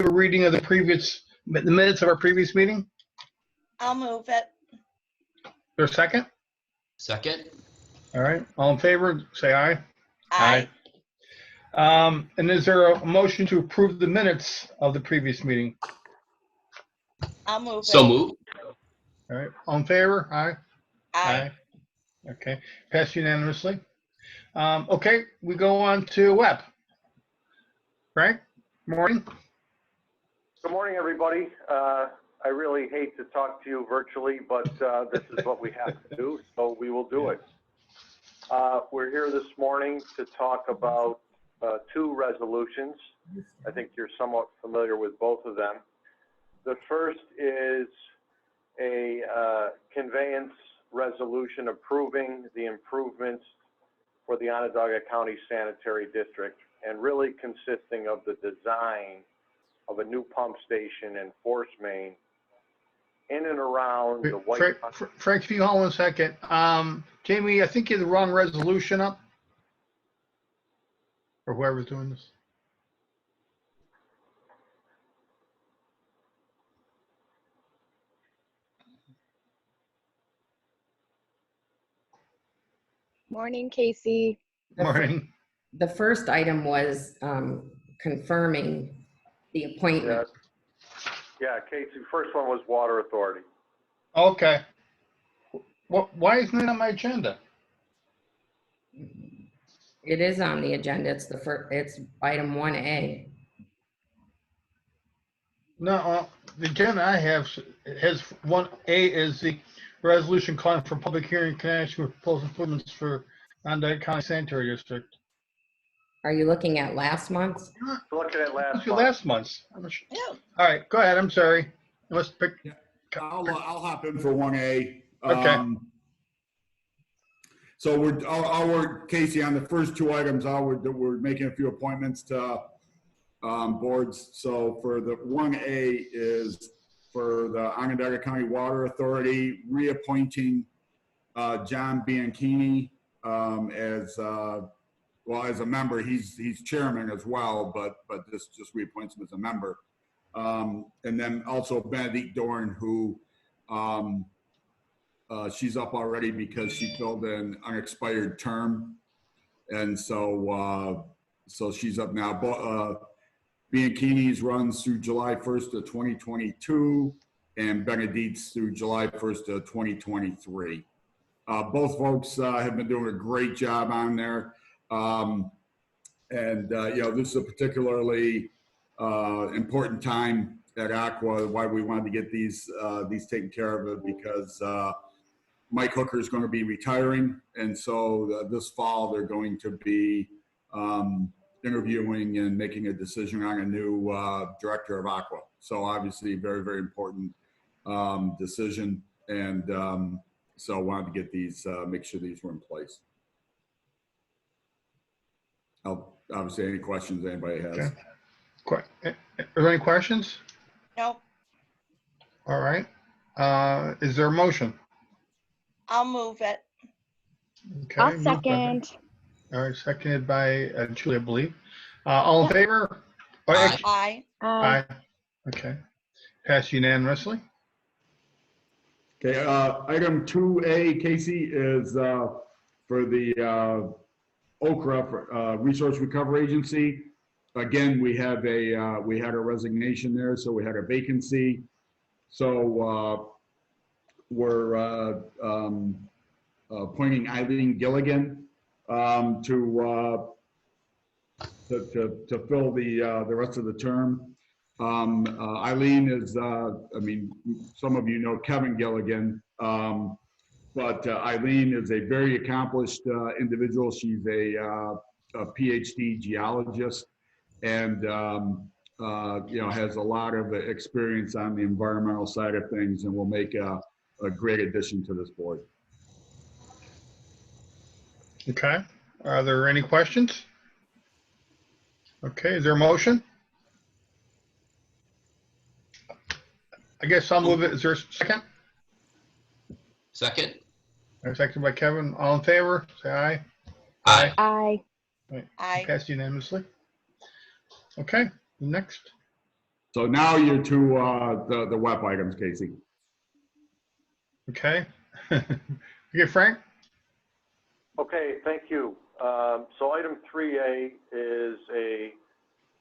a reading of the minutes of our previous meeting? I'll move it. There a second? Second. All right, all in favor, say aye. Aye. And is there a motion to approve the minutes of the previous meeting? I'll move it. So moved. All right, all in favor? Aye. Aye. Okay, passed unanimously. Okay, we go on to web. Frank, morning. Good morning, everybody. I really hate to talk to you virtually, but this is what we have to do, so we will do it. We're here this morning to talk about two resolutions. I think you're somewhat familiar with both of them. The first is a conveyance resolution approving the improvements for the Onondaga County Sanitary District, and really consisting of the design of a new pump station and force main in and around the White. Frank, if you hold on a second. Jamie, I think you have the wrong resolution up. Or whoever's doing this. Morning, Casey. Morning. The first item was confirming the appointment. Yeah, Casey, first one was Water Authority. Okay. Why isn't it on my agenda? It is on the agenda. It's the first. It's item 1A. No, the agenda I have has 1A is the resolution calling for public hearing in connection with proposed improvements for Onondaga County Sanitary District. Are you looking at last month's? Looking at last Look at month. last month's. Yeah. All right, go ahead. I'm sorry. Let's pick. I'll hop in for 1A. Okay. So we're Casey, on the first two items, we're making a few appointments to boards. So for the 1A is for the Onondaga County Water Authority, reappointing John Bianchini as a member. He's chairman as well, but this just reappoints him as a member. And then also Benedict Dorn, who she's up already because she filled an unexpired term, and so she's up now. Bianchini's runs through July 1st of 2022, and Benedict's through July 1st of 2023. Both folks have been doing a great job on there. This is a particularly important time at Aqua, why we wanted to get these taken care of, because Mike Hooker is going to be retiring, and so this fall they're going to be interviewing and making a decision on a new director of Aqua. So obviously very, very important decision, and so I wanted to get these, make sure these were in place. Obviously, any questions anybody has. Okay. Are there any questions? No, All right. Is there a motion? I'll move it. Okay. I'll moved by- second. All right, seconded by Julia, I believe. All in favor? Oh, Aye. actually- Aye. Aye. Okay. Passed unanimously. Okay, item 2A, Casey, is for the Okra Resource Recovery Agency. Again, we had a resignation there, so we had a vacancy. So we're appointing Eileen Gilligan to fill the rest of the term. Eileen is, some of you know Kevin Gilligan, but Eileen is a very accomplished individual. She's a PhD geologist, and has a lot of experience on the environmental side of things, and will make a great addition to this board. Okay. Are there any questions? Okay, is there a motion? I guess I'll move it. Is there a second? Second. All right, seconded by Kevin. All in favor? Say aye. Aye. Aye. Aye. Passed unanimously. Okay, next. So now you're to the WEP items, Casey. Okay. Okay, Frank? Okay, thank you. So item 3A is a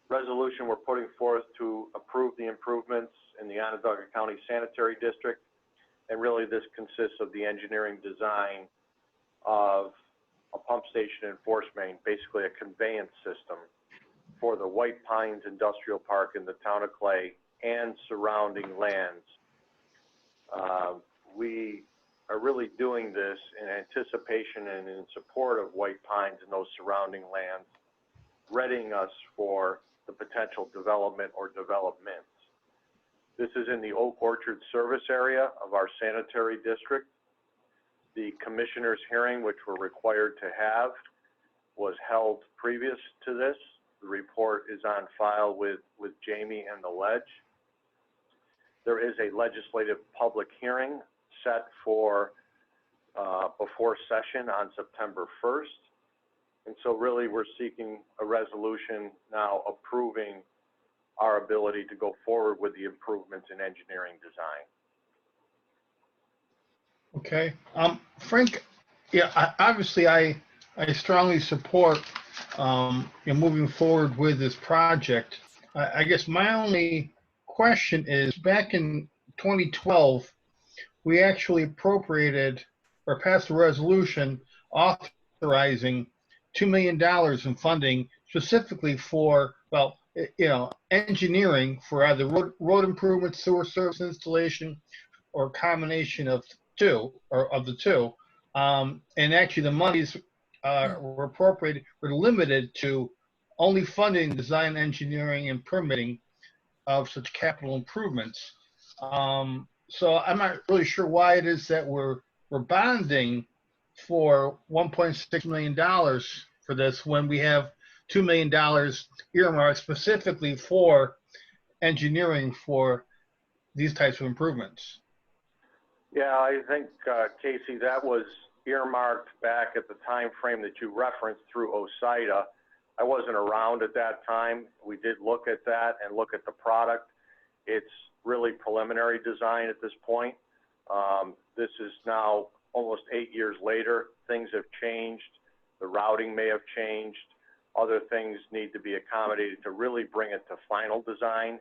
resolution we're putting forth to approve the improvements in the Onondaga County Sanitary District. And really this consists of the engineering design of a pump station and force main, basically a conveyance system for the White Pines Industrial Park in the town of Clay and surrounding lands. We are really doing this in anticipation and in support of White Pines and those surrounding lands, readying us for the potential development or developments. This is in the Oak Orchard service area of our sanitary district. The commissioners' hearing, which we're required to have, was held previous to this. The report is on file with Jamie and the Ledge. There is a legislative public hearing set for before session on September 1st. And so really we're seeking a resolution now approving our ability to go forward with the improvements in engineering design. Okay. Frank, yeah, obviously I strongly support moving forward with this project. I guess my only question is, back in 2012, we actually appropriated or passed a resolution authorizing $2 million in funding specifically for, well, engineering for either road improvements, sewer service installation, or a combination of the two. And actually the monies were appropriated, were limited to only funding design, engineering, and permitting of such capital improvements. So I'm not really sure why it is that we're bonding for $1.6 million for this when we have $2 million earmarked specifically for engineering for these types of improvements. Yeah, I think, Casey, that was earmarked back at the time frame that you referenced through OSIDA. I wasn't around at that time. We did look at that and look at the product. It's really preliminary design at this point. This is now almost 8 years later. Things have changed. The routing may have changed. Other things need to be accommodated to really bring it to final design.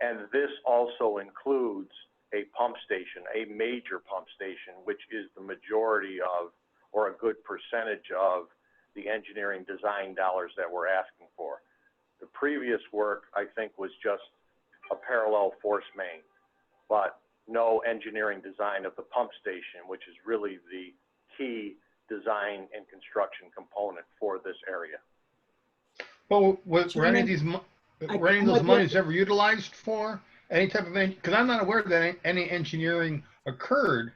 And this also includes a pump station, a major pump station, which is the majority of, or a good percentage of, the engineering design dollars that we're asking for. The previous work, I think, was just a parallel force main, but no engineering design of the pump station, which is really the key design and construction component for this area. Well, were any of those monies with- ever utilized for any type of, because I'm not aware that any engineering occurred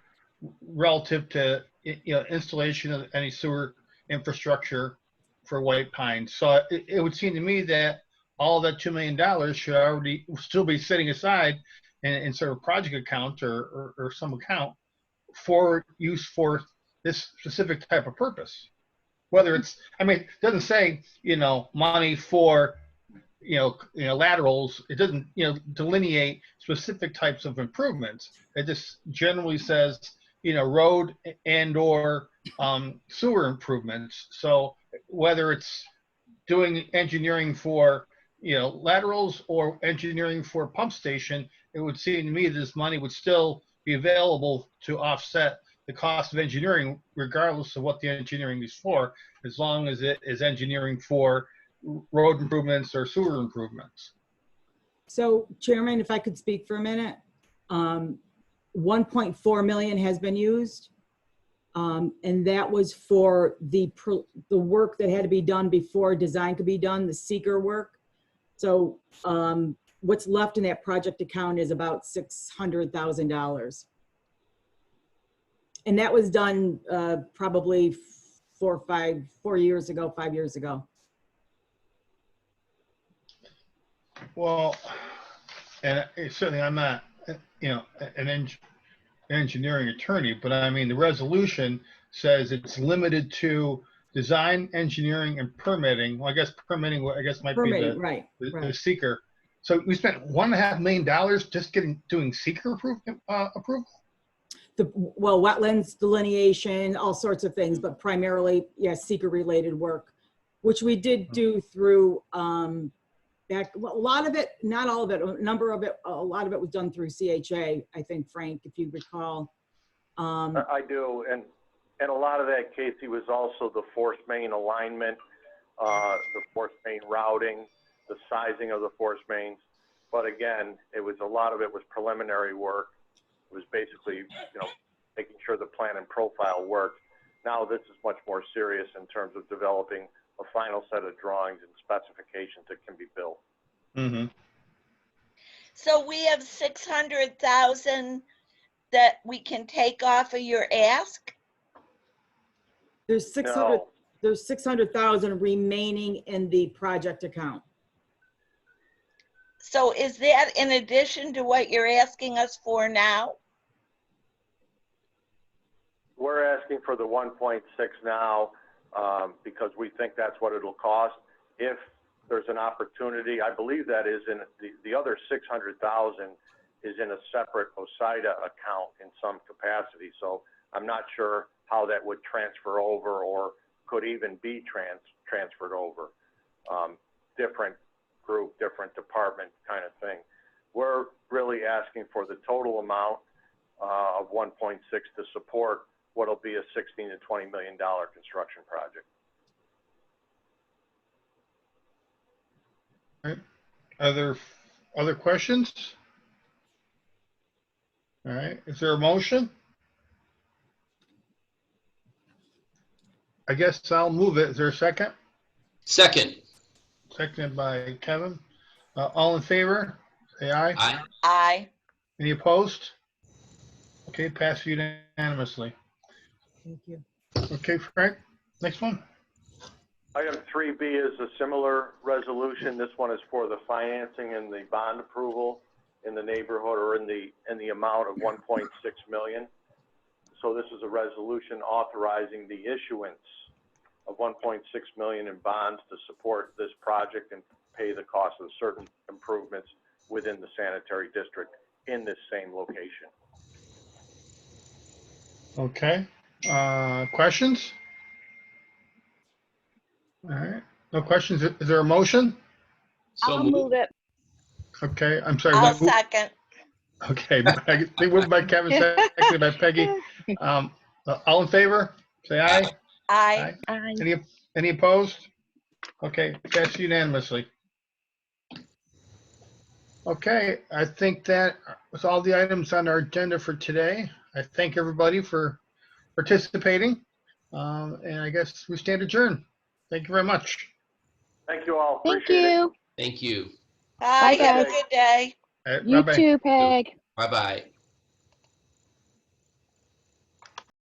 relative to installation of any sewer infrastructure for White Pines. So it would seem to me that all that $2 million should already still be sitting aside in sort of project account or some account for use for this specific type of purpose. Whether it's, I mean, it doesn't say, money for, laterals. It doesn't, delineate specific types of improvements. It just generally says, road and or sewer improvements. So whether it's doing engineering for, laterals or engineering for a pump station, it would seem to me this money would still be available to offset the cost of engineering, regardless of what the engineering is for, as long as it is engineering for road improvements or sewer improvements. So, Chairman, if I could speak for a minute, 1.4 million has been used, and that was for the work that had to be done before design could be done, the seeker work. So, what's left in that project account is about $600,000. And that was done probably 5 years ago. Well, and certainly I'm not, an engineering attorney, but I mean, the resolution says it's limited to design, engineering, and permitting. Well, I guess permitting, might Permitting, be right. the seeker. So we spent $1.5 million just doing seeker approval? Well, wetlands delineation, all sorts of things, but primarily, yes, seeker-related work, which we did do through, well, a lot of it, not all of it, a number of it, a lot of it was done through CHA, I think, Frank, if you recall. I do, and a lot of that, Casey, was also the force main alignment, the force main routing, the sizing of the force mains. But again, a lot of it was preliminary work. It was basically, making sure the plan and profile worked. Now this is much more serious in terms of developing a final set of drawings and specifications that can be built. Mm-hmm. So we have 600,000 that we can take off of your ask? There's 600,000 remaining in the project account. So is that in addition to what you're asking us for now? We're asking for the 1.6 now because we think that's what it'll cost. If there's an opportunity, I believe that is in the other 600,000 is in a separate OSIDA account in some capacity. So I'm not sure how that would transfer over or could even be transferred over. Different group, different department kind of thing. We're really asking for the total amount of 1.6 to support what'll be a $16 to $20 million construction project. All right. Other questions? All right. Is there a motion? I guess I'll move it. Is there a second? Second. Seconded by Kevin. All in favor? Say aye. Aye. Aye. Any opposed? Okay, pass unanimously. Thank you. Okay, Frank, next one. Item 3B is a similar resolution. This one is for the financing and the bond approval in the neighborhood or in the amount of 1.6 million. So this is a resolution authorizing the issuance of 1.6 million in bonds to support this project and pay the cost of certain improvements within the sanitary district in this same location. Okay, questions? All right, no questions. Is there a motion? So I'll moved. move it. Okay, I'm sorry. I'll second. Okay, they moved by Kevin, seconded by Peggy. All in favor? Say aye. Aye. Aye. Any opposed? Okay, passed unanimously. Okay, I think that was all the items on our agenda for today. I thank everybody for participating. And I guess we stand adjourned. Thank you very much. Thank you all. Thank Appreciate it. you. Thank you. Bye. Bye, Have a guys. good day. All right, You bye-bye. too, Peg. Bye-bye.